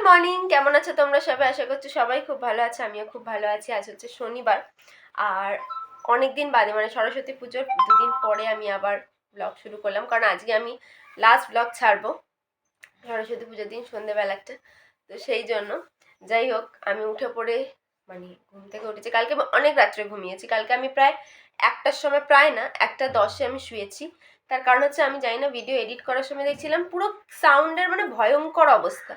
Morning, কেমন আছো তোমরা সবাই? আশা করছি সবাই খুব ভালো আছে, আমিও খুব ভালো আছি। আজ হচ্ছে শনিবার, আর অনেক দিন বাদে মানে সরস্বতী পুজোর 2 দিন পরে আমি আবার ব্লগ শুরু করলাম, কারণ আজকে আমি লাস্ট ব্লগ ছাড়বো সরস্বতী পুজোর দিন সন্ধ্যেবেলা একটা। তো সেই জন্য যাই হোক, আমি উঠে পড়ে মানে ঘুম থেকে উঠেছি। কালকে অনেক রাত্রে ঘুমিয়েছি, কালকে আমি প্রায় 1টার সময়, প্রায় না 1টা 10-এ আমি শুয়েছি। তার কারণ হচ্ছে আমি জানি না, ভিডিও এডিট করার সময় দেখছিলাম পুরো সাউন্ডের মানে ভয়ঙ্কর অবস্থা,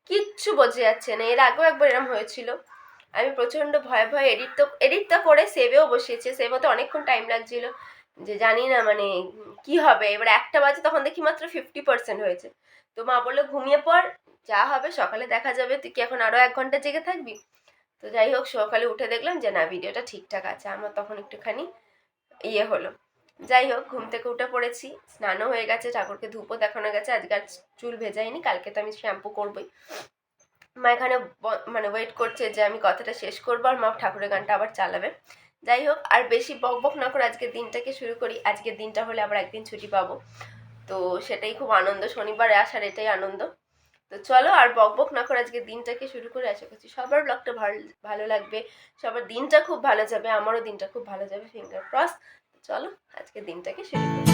কিচ্ছু বোঝা যাচ্ছে না। এর আগেও একবার এরম হয়েছিল, আমি প্রচণ্ড ভয়ে ভয়ে এডিটটা করে সেভেও বসিয়েছি। সেভ হতে অনেকক্ষণ টাইম লাগছিল, যে জানি না মানে কি হবে। এবার 1টা বাজে, তখন দেখি মাত্র 50% হয়েছে। তো মা বললো ঘুমিয়ে পড়, যা হবে সকালে দেখা যাবে, তুই কি এখন আরও 1 ঘন্টা জেগে থাকবি? তো যাই হোক, সকালে উঠে দেখলাম যে না, ভিডিওটা ঠিকঠাক আছে। আমার তখন একটুখানি হলো। যাই হোক, ঘুম থেকে উঠে পড়েছি, স্নানও হয়ে গেছে, ঠাকুরকে ধূপও দেখানো গেছে। আজকে আর চুল ভেজাইনি, কালকে তো আমি শ্যাম্পু করবোই। মা এখানে মানে ওয়েট করছে যে আমি কথাটা শেষ করবো, আর মা ঠাকুরের গানটা আবার চালাবে। যাই হোক, আর বেশি বকবক না করে আজকের দিনটাকে শুরু করি। আজকের দিনটা হলে আবার একদিন ছুটি পাবো, তো সেটাই খুব আনন্দ। শনিবারে আসার এটাই আনন্দ। তো চলো আর বকবক না করে আজকে দিনটাকে শুরু করে। আশা করছি সবার ব্লগটা ভালো লাগবে, সবার দিনটা খুব ভালো যাবে, আমারও দিনটা খুব ভালো যাবে, ফিঙ্গার ক্রস। চলো আজকে দিনটাকে শুরু করি।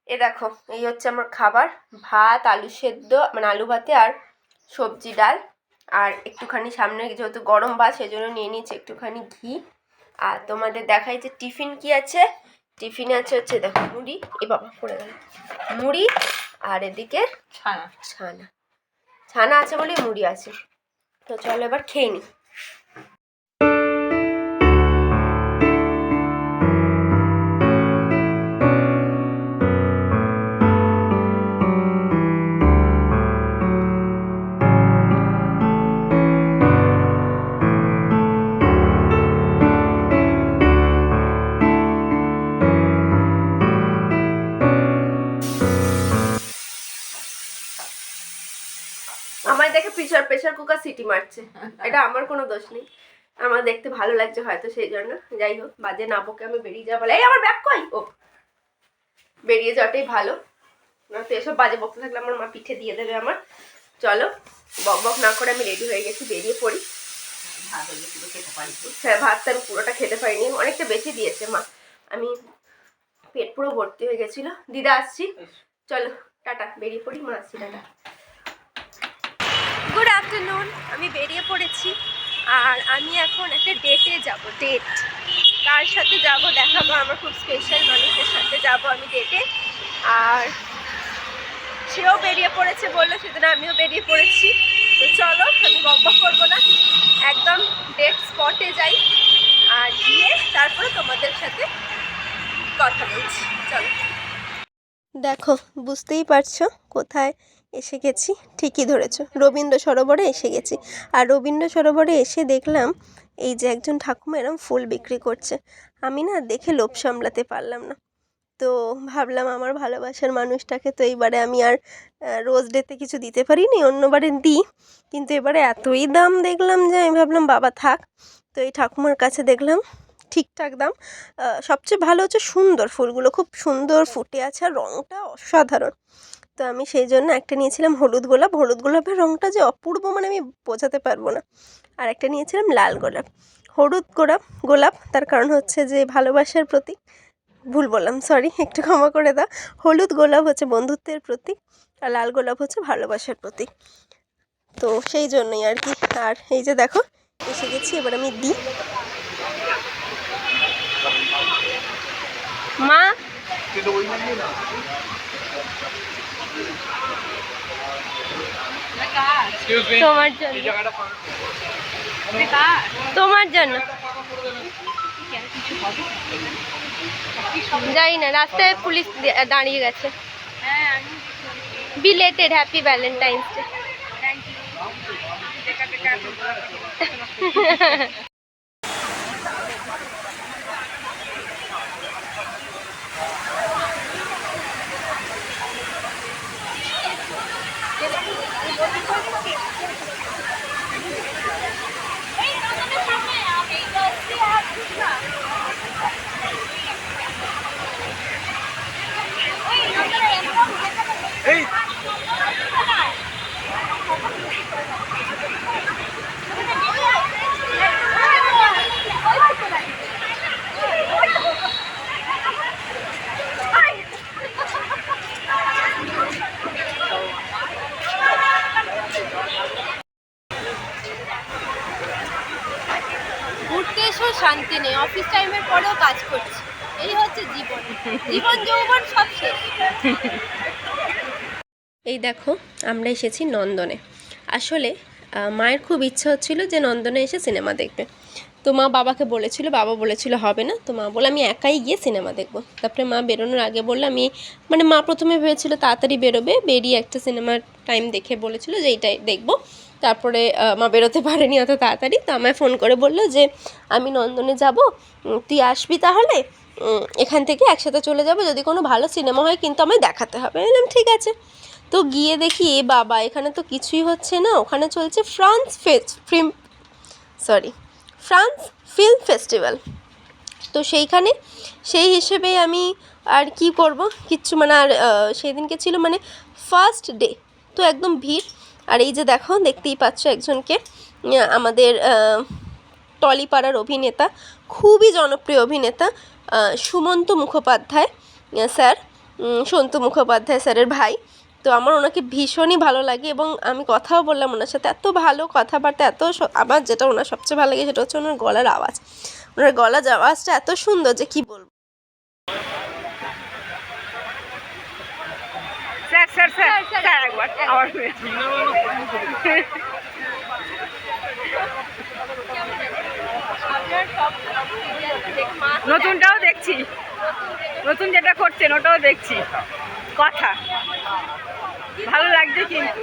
এ দেখো, এই হচ্ছে আমার খাবার। ভাত, আলু সেদ্ধ, মানে আলু ভাতে, আর সবজি ডাল, আর একটুখানি সামনে যেহেতু গরম ভাত সেজন্য নিয়ে নিয়েছি একটুখানি ঘি। আর তোমাদের দেখাই যে টিফিন কি আছে। টিফিনে আছে হচ্ছে দেখো মুড়ি, এ বাবা পড়ে গেল, মুড়ি, আর এদিকে ছানা ছানা ছানা আছে বলে মুড়ি আছে। তো চলো এবার খেয়ে নিই। আমার দেখে প্রেশার কুকার সিটি মারছে, এটা আমার কোনো দোষ নেই, আমার দেখতে ভালো লাগছে হয়তো সেই জন্য। যাই হোক, বাজে না বকে আমি বেরিয়ে যাবো। এই আমার ব্যাগ কই? ও, বেরিয়ে যাওয়াটাই ভালো, না তো এসব বাজে বকতে থাকলে আমার মা পিঠে দিয়ে দেবে আমার। চলো বক বক না করে আমি রেডি হয়ে গেছি, বেরিয়ে পড়ি। হ্যাঁ, ভাতটা আমি পুরোটা খেতে পারিনি, অনেকটা বেশি দিয়েছে মা, আমি পেট পুরো ভর্তি হয়ে গেছিলো। দিদা আসছি, চলো টাটা, বেরিয়ে পড়ি, মা আসছি, টাটা। গুড আফটারনুন, আমি বেরিয়ে পড়েছি, আর আমি এখন একটা ডেটে যাব। ডেট কার সাথে যাব দেখাবো, আমার খুব স্পেশাল মানুষের সাথে যাব আমি ডেটে। আর সেও বেরিয়ে পড়েছে বললো, সেজন্য আমিও বেরিয়ে পড়েছি। তো চলো, আমি বকবক করবো না, একদম ডেট স্পটে যাই, আর গিয়ে তারপরে তোমাদের সাথে কথা বলছি। চলো, দেখো বুঝতেই পারছো কোথায় এসে গেছি, ঠিকই ধরেছো, রবীন্দ্র সরোবরে এসে গেছি। আর রবীন্দ্র সরোবরে এসে দেখলাম এই যে একজন ঠাকুমা এরম ফুল বিক্রি করছে। আমি না দেখে লোভ সামলাতে পারলাম না, তো ভাবলাম আমার ভালোবাসার মানুষটাকে তো এইবারে আমি আর রোজ ডেতে কিছু দিতে পারিনি, অন্যবারে দিই, কিন্তু এবারে এতই দাম দেখলাম যে আমি ভাবলাম বাবা থাক। তো এই ঠাকুমার কাছে দেখলাম ঠিকঠাক দাম। সবচেয়ে ভালো হচ্ছে সুন্দর, ফুলগুলো খুব সুন্দর ফুটে আছে, আর রঙটা অসাধারণ। তো আমি সেই জন্য একটা নিয়েছিলাম হলুদ গোলাপ। হলুদ গোলাপের রঙটা যে অপূর্ব, মানে আমি বোঝাতে পারবো না। আর একটা নিয়েছিলাম লাল গোলাপ। হলুদ গোলাপ তার কারণ হচ্ছে যে ভালোবাসার প্রতীক, ভুল বললাম, সরি, একটু ক্ষমা করে দাও। হলুদ গোলাপ হচ্ছে বন্ধুত্বের প্রতীক, আর লাল গোলাপ হচ্ছে ভালোবাসার প্রতীক, তো সেই জন্যই আর কি। আর এই যে দেখো এসে গেছি, এবার আমি দিই। মা তোমার জন্য, তোমার জন্য যাই না, রাস্তায় পুলিশ দাঁড়িয়ে গেছে। Belated happy Valentine's day. ঘুরতে এসেও শান্তি নেই, অফিস টাইমের পরেও কাজ করছি, এই হচ্ছে জীবন। জীবন যৌবন সব শেষ। এই দেখো আমরা এসেছি নন্দনে। আসলে মায়ের খুব ইচ্ছা হচ্ছিল যে নন্দনে এসে সিনেমা দেখবে, তো মা বাবাকে বলেছিল, বাবা বলেছিল হবে না, তো মা বলে আমি একাই গিয়ে সিনেমা দেখবো। তারপরে মা বেরোনোর আগে বললো আমি, মানে মা প্রথমে ভেবেছিল তাড়াতাড়ি বেরোবে, বেরিয়ে একটা সিনেমার টাইম দেখে বলেছিল যে এইটাই দেখবো। তারপরে মা বেরোতে পারেনি অত তাড়াতাড়ি, তো আমায় ফোন করে বললো যে আমি নন্দনে যাব, তুই আসবি তাহলে, এখান থেকে একসাথে চলে যাব, যদি কোনো ভালো সিনেমা হয় কিন্তু আমায় দেখাতে হবে। বললাম ঠিক আছে। তো গিয়ে দেখি বাবা এখানে তো কিছুই হচ্ছে না, ওখানে চলছে ফ্রান্স ফিল্ম ফেস্টিভ্যাল। তো সেইখানে সেই হিসেবে আমি আর কি করব, কিচ্ছু মানে আর সেই দিনকে ছিল মানে ফার্স্ট ডে, তো একদম ভিড়। আর এই যে দেখো, দেখতেই পাচ্ছ একজনকে, আমাদের টলিপাড়ার অভিনেতা, খুবই জনপ্রিয় অভিনেতা, সুমন্ত মুখোপাধ্যায় স্যার, সন্তু মুখোপাধ্যায় স্যারের ভাই। তো আমার ওনাকে ভীষণই ভালো লাগে এবং আমি কথাও বললাম ওনার সাথে, এত ভালো কথাবার্তা, এত আমার যেটা ওনার সবচেয়ে ভালো লাগে সেটা হচ্ছে ওনার গলার আওয়াজ। ওনার গলার আওয়াজটা এত সুন্দর যে কি বলবো। নতুনটাও দেখছি, নতুন যেটা করছেন ওটাও দেখছি, কথা ভালো লাগছে কিন্তু।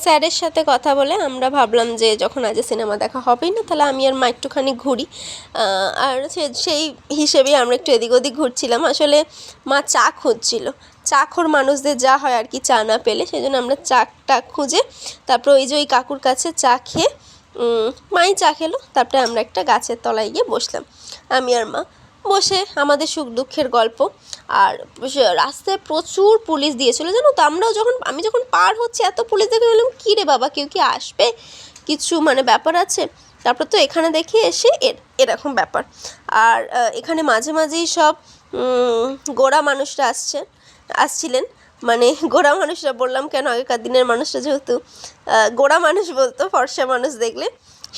স্যারের সাথে কথা বলে আমরা ভাবলাম যে যখন আজ সিনেমা দেখা হবেই না, তাহলে আমি আর মা একটুখানি ঘুরি। আর সেই হিসেবেই আমরা একটু এদিক ওদিক ঘুরছিলাম। আসলে মা চা খুঁজছিল, চাখোর মানুষদের যা হয় আর কি, চা না পেলে, সেই জন্য আমরা চাটা খুঁজে তারপর ওই যে ওই কাকুর কাছে চা খেয়ে মাই চা খেলো, তারপরে আমরা একটা গাছের তলায় গিয়ে বসলাম, আমি আর মা বসে আমাদের সুখ দুঃখের গল্প। আর রাস্তায় প্রচুর পুলিশ দিয়েছিলো জানো তো, আমি যখন পার হচ্ছি এত পুলিশ দেখে বললাম কী রে বাবা, কেউ কি আসবে, কিছু মানে ব্যাপার আছে। তারপর তো এখানে দেখে এসে এরকম ব্যাপার। আর এখানে মাঝে মাঝেই সব গোঁড়া মানুষরা আসছিলেন, মানে গোঁড়া মানুষরা বললাম কেন, আগেকার দিনের মানুষরা যেহেতু গোঁড়া মানুষ বলতো ফর্সা মানুষ দেখলে,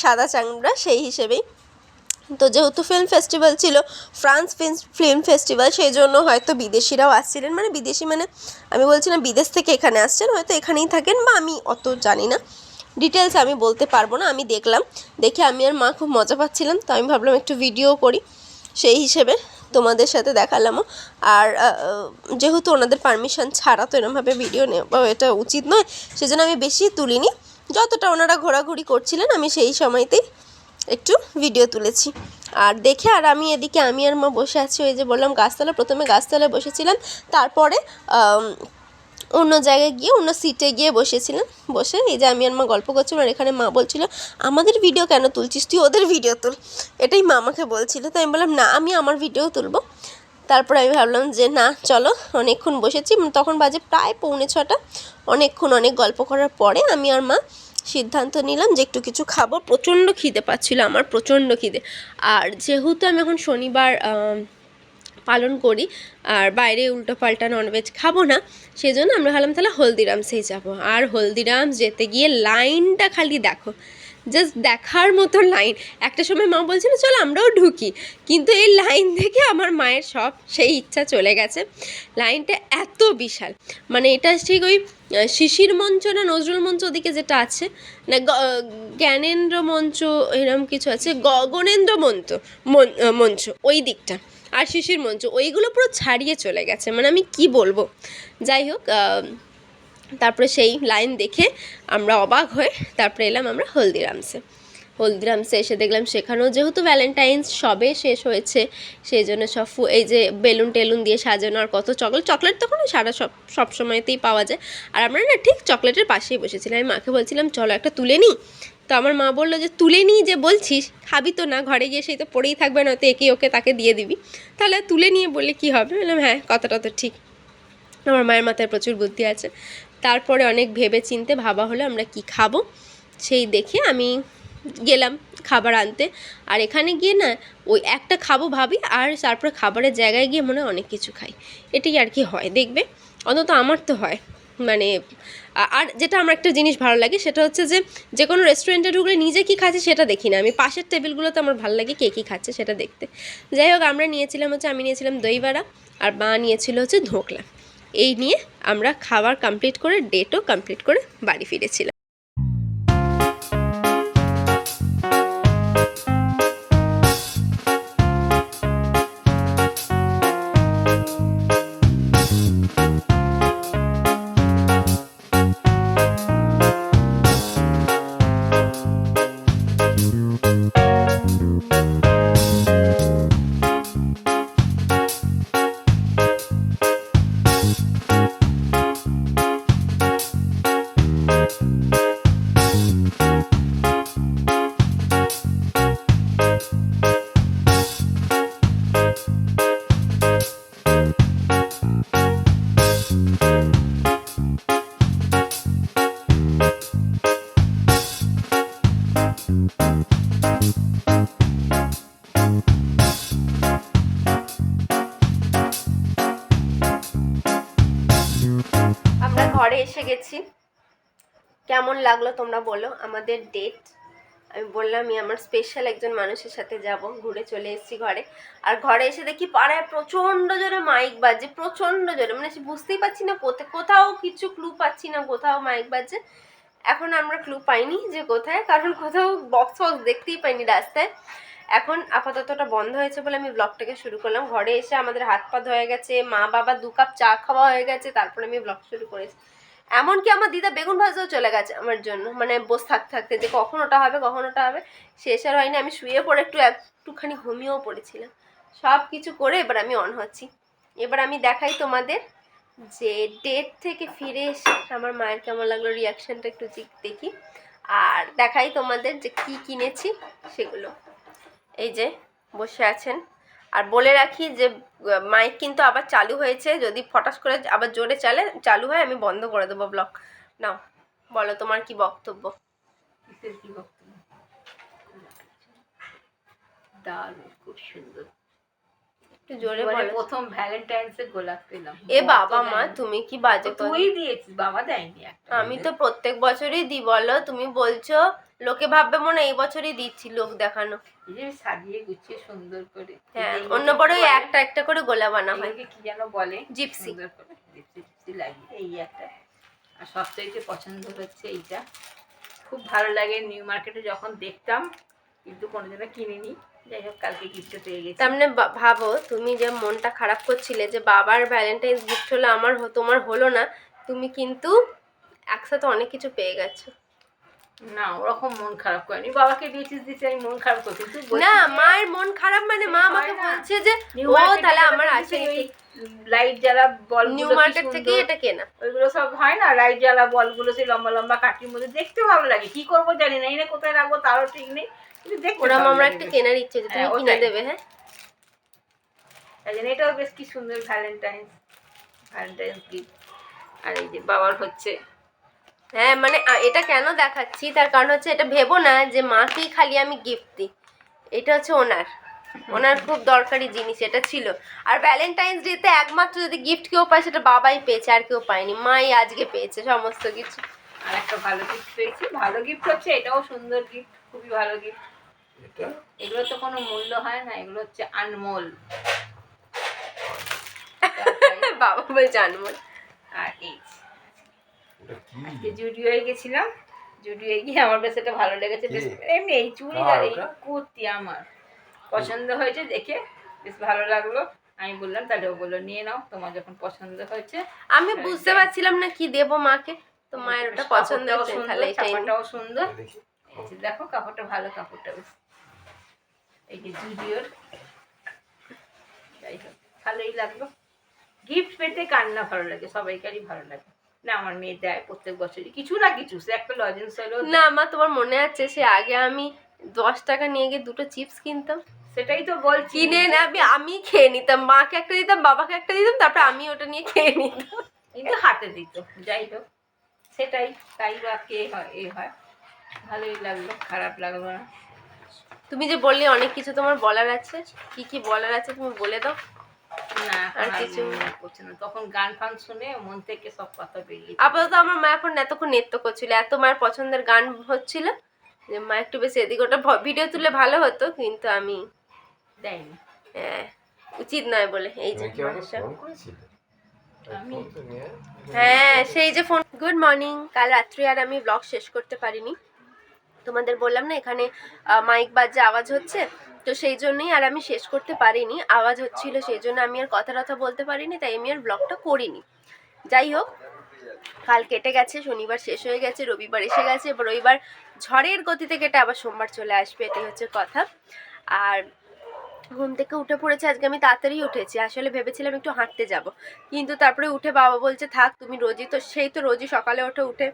সাদা চাংড়া, সেই হিসেবেই। তো যেহেতু ফিল্ম ফেস্টিভ্যাল ছিল, ফ্রান্স ফিল্ম ফেস্টিভ্যাল, সেই জন্য হয়তো বিদেশিরাও আসছিলেন, মানে বিদেশি মানে আমি বলছি না বিদেশ থেকে এখানে আসছেন, হয়তো এখানেই থাকেন, বা আমি অত জানি না, ডিটেলস আমি বলতে পারবো না। আমি দেখলাম, দেখে আমি আর মা খুব মজা পাচ্ছিলাম, তো আমি ভাবলাম একটু ভিডিও করি, সেই হিসেবে তোমাদের সাথে দেখালামও। আর যেহেতু ওনাদের পারমিশন ছাড়া তো এরমভাবে ভিডিও নেওয়া এটা উচিত নয়, সেজন্য আমি বেশি তুলিনি, যতটা ওনারা ঘোরাঘুরি করছিলেন আমি সেই সময়তেই একটু ভিডিও তুলেছি। আর দেখে আর আমি এদিকে আমি আর মা বসে আছি, ওই যে বললাম গাছতলা, প্রথমে গাছতলায় বসেছিলাম, তারপরে অন্য জায়গায় গিয়ে অন্য সিটে গিয়ে বসেছিলাম, বসে এই যে আমি আর মা গল্প করছিলাম। আর এখানে মা বলছিল আমাদের ভিডিও কেন তুলছিস, তুই ওদের ভিডিও তুল, এটাই মা আমাকে বলছিল। তো আমি বললাম না, আমি আমার ভিডিও তুলবো। তারপরে আমি ভাবলাম যে না চলো, অনেকক্ষণ বসেছি, তখন বাজে প্রায় 6:45, অনেকক্ষণ অনেক গল্প করার পরে আমি আর মা সিদ্ধান্ত নিলাম যে একটু কিছু খাবো। প্রচণ্ড খিদে পাচ্ছিল আমার, প্রচণ্ড খিদে। আর যেহেতু আমি এখন শনিবার পালন করি আর বাইরে উল্টোপাল্টা ননভেজ খাবো না, সেই জন্য আমরা ভাবলাম তাহলে হলদিরামসেই যাবো। আর হলদিরামস যেতে গিয়ে লাইনটা খালি দেখো, জাস্ট দেখার মতো লাইন। একটা সময় মা বলছিল চলো আমরাও ঢুকি, কিন্তু এই লাইন দেখে আমার মায়ের সব সেই ইচ্ছা চলে গেছে। লাইনটা এত বিশাল, মানে এটা ঠিক ওই শিশির মঞ্চ না নজরুল মঞ্চ ওদিকে যেটা আছে না, জ্ঞানেন্দ্র মঞ্চ এরম কিছু আছে, গগনেন্দ্র মঞ্চ ওই দিকটা, আর শিশির মঞ্চ ওইগুলো পুরো ছাড়িয়ে চলে গেছে, মানে আমি কি বলবো। যাই হোক, তারপরে সেই লাইন দেখে আমরা অবাক হয়ে তারপরে এলাম আমরা হলদিরামসে এসে দেখলাম সেখানেও যেহেতু ভ্যালেন্টাইন্স সবে শেষ হয়েছে, সেই জন্য সব এই যে বেলুন টেলুন দিয়ে সাজানো, আর কত চকলেট তখন সারা সব সময়তেই পাওয়া যায়। আর আমরা না ঠিক চকলেটের পাশেই বসেছিলাম। আমি মাকে বলছিলাম চলো একটা তুলে নিই, তো আমার মা বললো যে তুলে নিই যে বলছিস, খাবি তো না, ঘরে গিয়ে সেই তো পড়েই থাকবে, না তো একে ওকে তাকে দিয়ে দিবি, তাহলে তুলে নিয়ে বললে কী হবে। বললাম হ্যাঁ, কথাটা তো ঠিক, আমার মায়ের মাথায় প্রচুর বুদ্ধি আছে। তারপরে অনেক ভেবে চিনতে ভাবা হলো আমরা কি খাবো, সেই দেখে আমি গেলাম খাবার আনতে। আর এখানে গিয়ে না ওই একটা খাবো ভাবি, আর তারপরে খাবারের জায়গায় গিয়ে মনে হয় অনেক কিছু খাই, এটাই আর কি হয় দেখবে, অন্তত আমার তো হয়। মানে আর যেটা আমার একটা জিনিস ভালো লাগে সেটা হচ্ছে যে কোনো রেস্টুরেন্টে ঢুকলে নিজে কী খাচ্ছি সেটা দেখি না আমি, পাশের টেবিলগুলোতে আমার ভালো লাগে কে কী খাচ্ছে সেটা দেখতে। যাই হোক, আমরা নিয়েছিলাম হচ্ছে, আমি নিয়েছিলাম দই বড়া আর মা নিয়েছিল হচ্ছে ধোকলা। এই নিয়ে আমরা খাবার কমপ্লিট করে ডেটও কমপ্লিট করে বাড়ি ফিরেছিলাম। আমরা ঘরে এসে গেছি, কেমন লাগলো তোমরা বলো আমাদের ডেট। আমি বললাম আমি আমার স্পেশাল একজন মানুষের সাথে যাব, ঘুরে চলে এসেছি ঘরে। আর ঘরে এসে দেখি পাড়ায় প্রচণ্ড জোরে মাইক বাজছে, প্রচণ্ড জোরে, মানে বুঝতেই পারছি না কোথাও কিছু ক্লু পাচ্ছি না, কোথাও মাইক বাজছে। এখন আমরা ক্লু পাইনি যে কোথায়, কারণ কোথাও বক্স দেখতেই পাইনি রাস্তায়। এখন আপাতত ওটা বন্ধ হয়েছে বলে আমি ব্লগটাকে শুরু করলাম। ঘরে এসে আমাদের হাত পা ধোয়া গেছে, মা বাবা 2 কাপ চা খাওয়া হয়ে গেছে, তারপরে আমি ব্লগ শুরু করেছি। এমনকি আমার দিদা বেগুন ভাজাও চলে গেছে আমার জন্য, মানে বসে থাকতে যে কখন ওটা হবে শেষ আর হয়নি। আমি শুয়ে পড়ে একটুখানি ঘুমিয়েও পড়েছিলাম। সব কিছু করে এবার আমি অন হচ্ছি। এবার আমি দেখাই তোমাদের যে ডেট থেকে ফিরে এসে আমার মায়ের কেমন লাগলো, রিয়াকশানটা একটু দেখি। আর দেখাই তোমাদের যে কি কিনেছি সেগুলো। এই যে বসে আছেন। আর বলে রাখি যে মাইক কিন্তু আবার চালু হয়েছে, যদি ফটাস করে আবার জোরে চালু হয় আমি বন্ধ করে দেবো ব্লগ। নাও বলো তোমার কি বক্তব্য। দারুণ, খুব সুন্দর। একটু জোরে বলো। প্রথম ভ্যালেন্টাইন্স এ গোলাপ পেলাম। এ বাবা মা, তুমি কি বাজে কথা। তুই দিয়েছিস, বাবা দেয়নি। আমি তো প্রত্যেক বছরই দিই, বলো তুমি বলছো লোকে ভাববে মনে এই বছরই দিচ্ছি, লোক দেখানো। এই যে সাজিয়ে গুছিয়ে সুন্দর করে, হ্যাঁ, অন্য বড় একটা একটা করে গোলা বানা হয়, কি যেন বলে, জিপসি। জিপসি লাগিয়ে এই একটা। আর সবথেকে পছন্দ হচ্ছে এইটা, খুব ভালো লাগে। নিউ মার্কেটে যখন দেখতাম, কিন্তু কোনোদিনও কিনিনি। যাই হোক, কালকে গিফটটা পেয়ে গেছি। তার মানে ভাবো তুমি যে মনটা খারাপ করছিলে যে বাবার ভ্যালেন্টাইন্স গিফট হলো আমার, তোমার হলো না, তুমি কিন্তু একসাথে অনেক কিছু পেয়ে গেছো। না, ওরকম মন খারাপ করেনি। বাবাকে দিয়েছিস আমি মন খারাপ করছি না, মায়ের মন খারাপ মানে মা আমাকে বলছে যে ও তাহলে আমার আছে লাইট জ্বালা বল, নিউ মার্কেট থেকে এটা কেনা, ওইগুলো সব হয় না, লাইট জ্বালা বলগুলো সেই লম্বা লম্বা কাঠির মধ্যে, দেখতে ভালো লাগে। কি করবো জানি না, এনে কোথায় রাখবো তারও ঠিক নেই, কিন্তু দেখতে ওরা আমার একটা কেনার ইচ্ছে যে তুমি কিনে দেবে। হ্যাঁ, তাই জন্য এটাও বেশ কি সুন্দর ভ্যালেন্টাইন্স গিফট। আর এই যে বাবার হচ্ছে হ্যাঁ মানে এটা কেন দেখাচ্ছি, তার কারণ হচ্ছে এটা ভেবো না যে মাকেই খালি আমি গিফট দিই, এটা হচ্ছে ওনার খুব দরকারি জিনিস এটা ছিল। আর ভ্যালেন্টাইন্স ডেতে একমাত্র যদি গিফট কেউ পায় সেটা বাবাই পেয়েছে, আর কেউ পায়নি, মাই আজকে পেয়েছে সমস্ত কিছু। আর একটা ভালো গিফট পেয়েছি, ভালো গিফট হচ্ছে এটাও সুন্দর গিফট, খুবই ভালো গিফট। এগুলো তো কোনো মূল্য হয় না, এগুলো হচ্ছে আনমোল। বাবা বলছে আনমোল। আর এই জুডিওয়ে গেছিলাম, জুডিওয়ে গিয়ে আমার বেশ এটা ভালো লেগেছে, বেশ এমনি এই চুড়িদার এই কুর্তি আমার পছন্দ হয়েছে, দেখে বেশ ভালো লাগলো। আমি বললাম তাহলে ও বললো নিয়ে নাও, তোমার যখন পছন্দ হয়েছে। আমি বুঝতে পারছিলাম না কি দেবো মাকে, তো মায়ের ওটা পছন্দ হয়েছে, তাহলে এটাই নিই। কাপড়টাও সুন্দর, এই যে দেখো কাপড়টা ভালো, কাপড়টা বেশ এই যে জুডিওর, যাই হোক ভালোই লাগলো। গিফট পেতে কান্না ভালো লাগে, সবাইকারই ভালো লাগে না, আমার মেয়ে দেয় প্রত্যেক বছরই কিছু না কিছু, সে একটা লজেন্স হলেও না মা, তোমার মনে আছে সে আগে আমি 10 টাকা নিয়ে গিয়ে 2টো চিপস কিনতাম, সেটাই তো বলছি, কিনে এনে আমি খেয়ে নিতাম, মাকে একটা দিতাম, বাবাকে একটা দিতাম, তারপর আমি ওটা নিয়ে খেয়ে নিতাম। কিন্তু হাতে দিত, যাই হোক সেটাই, তাই বা কে হয় এ হয়, ভালোই লাগলো, খারাপ লাগলো না। তুমি যে বললে অনেক কিছু তোমার বলার আছে, কি কি বলার আছে তুমি বলে দাও। না আর আর কিছু? কিছু মনে পড়ছে না, তখন গান ফান শুনে মন থেকে সব কথা বেরিয়ে আপাতত আমার মা এখন এতক্ষণ নৃত্য করছিল, এত মায়ের পছন্দের গান হচ্ছিল যে মা একটু বেশি এদিকে ওটা ভিডিও তুললে ভালো হতো, কিন্তু আমি দেয়নি। উচিত নয় বলে এই যে আমি হ্যাঁ সেই যে ফোন। Good morning. কাল রাত্রে আর আমি ব্লগ শেষ করতে পারিনি, তোমাদের বললাম না এখানে মাইক বাজে আওয়াজ হচ্ছে, তো সেই জন্যই আর আমি শেষ করতে পারিনি, আওয়াজ হচ্ছিল সেই জন্য আমি আর কথা টথা বলতে পারিনি, তাই আমি আর ব্লগটা করিনি। যাই হোক, কাল কেটে গেছে, শনিবার শেষ হয়ে গেছে, রবিবার এসে গেছে, এবার রবিবার ঝড়ের গতিতে কেটে আবার সোমবার চলে আসবে, এটাই হচ্ছে কথা। আর ঘুম থেকে উঠে পড়েছে, আজকে আমি তাড়াতাড়ি উঠেছি, আসলে ভেবেছিলাম একটু হাঁটতে যাব, কিন্তু তারপরে উঠে বাবা বলছে থাক তুমি রোজই তো, সেই তো রোজই সকালে উঠে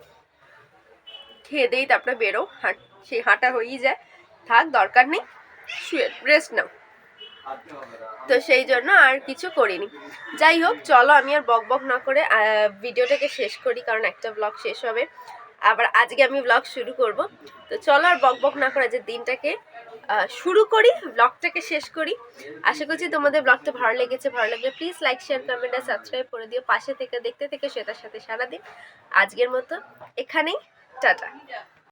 খেয়ে দেই তারপরে বেরো, সেই হাঁটা হয়েই যায়, থাক দরকার নেই, শুয়ে রেস্ট নাও, তো সেই জন্য আর কিছু করিনি। যাই হোক চলো আমি আর বক বক না করে ভিডিওটাকে শেষ করি, কারণ একটা ব্লগ শেষ হবে, আবার আজকে আমি ব্লগ শুরু করব, তো চলো আর বক বক না করে যে দিনটাকে শুরু করি, ব্লগটাকে শেষ করি। আশা করছি তোমাদের ব্লগটা ভালো লেগেছে, ভালো লাগলে প্লিজ লাইক শেয়ার কমেন্ট আর সাবস্ক্রাইব করে দিও, পাশে থেকে দেখতে থেকে শ্বেতার সাথে সারাদিন। আজকের মতো এখানেই, টাটা।